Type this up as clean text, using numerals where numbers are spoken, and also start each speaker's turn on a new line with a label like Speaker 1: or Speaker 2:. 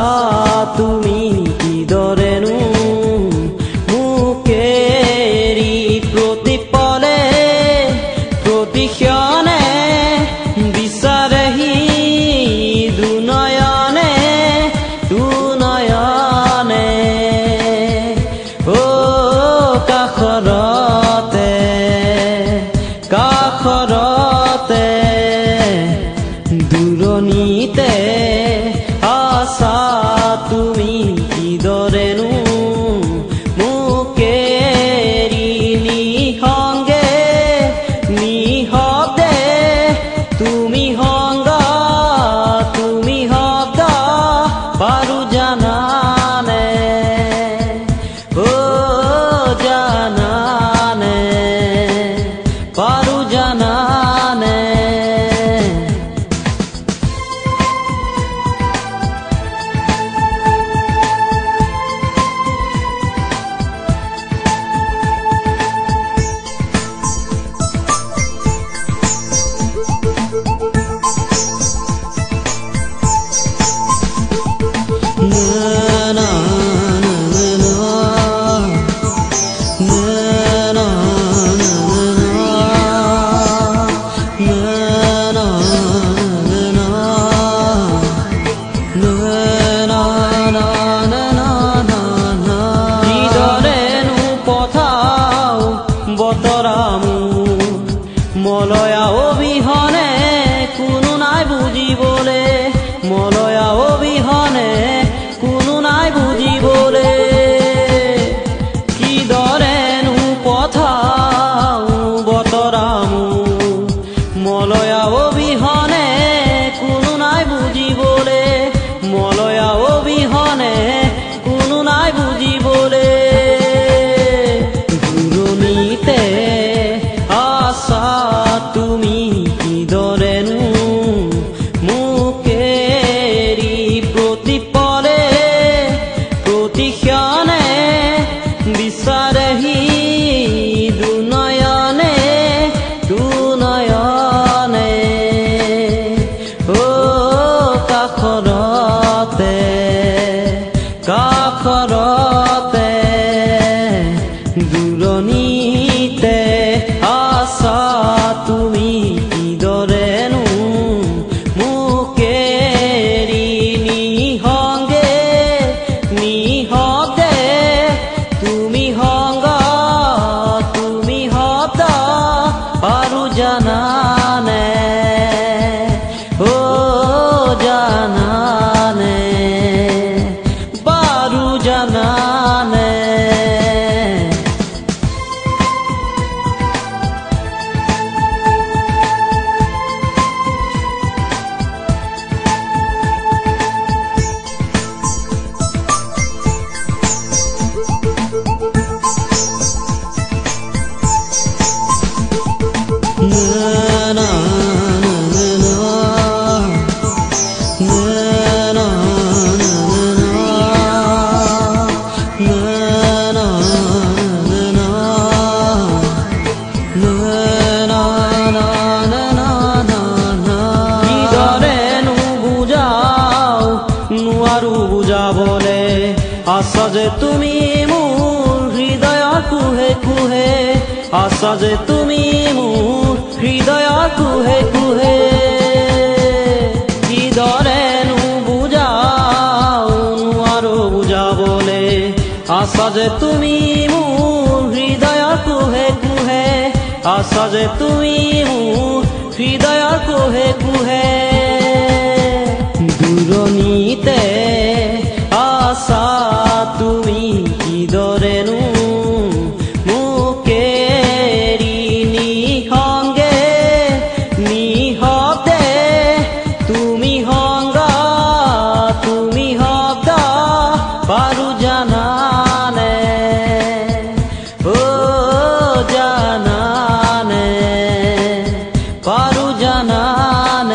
Speaker 1: আছা তুমি কিদৰেনো মোক এৰি প্ৰতিপলে প্ৰতিক্ষণে বিচাৰেহি দুনয়নে দুনয়নে ও কাষৰতে কাষৰতে দূৰণিতে আছা তুমি কিদৰেনো মোক এৰি নিসংগে নিশব্দে তুমি সংগ তুমি শব্দ পাৰো জানানে ও জানানে পাৰো জানানে মলয়া অবিহনে কোনো নাই বুজিবলে মলয়া অবিহনে কোনো নাই বুজিবলে কিদৰেনো পঠাও বতৰামো মলয়া অবিহনে কোনো নাই বুজিবলে মলয়া অবিহনে কোনো নাই বুজিবলে দূৰণিতে আছা তুমি কিদৰেনো মোক এৰি প্ৰতিপলে প্ৰতিক্ষণে বিচাৰেহি দুনয়নে দুনয়নে ও কাষৰতে কাষৰতে দূৰণিতে আছা তুমি কিদৰেনো মোক এৰি নিসংগে নিশব্দে তুমি সংগ তুমি শব্দ পাৰো জানানে ও জানানে পাৰো জানানে নোৱাৰো বুজাবলে আছা যে তুমি মোৰ হৃদয়ৰ কুহে কুহে আছা যে তুমি মোৰ হৃদয়ৰ কুহে কুহে কিদৰেনো বুজাও নোৱাৰো বুজাবলে আছা যে তুমি মোৰ হৃদয়ৰ কুহে কুহে আছা যে তুমি মোৰ হৃদয়ৰ কুহে কুহে দূৰণিতে আছা তুমি কিদৰেনো মোক এৰি নিসংগে নিশব্দে তুমি সংগ তুমি শব্দ পাৰো জানানে ও জানানে পাৰো জানানে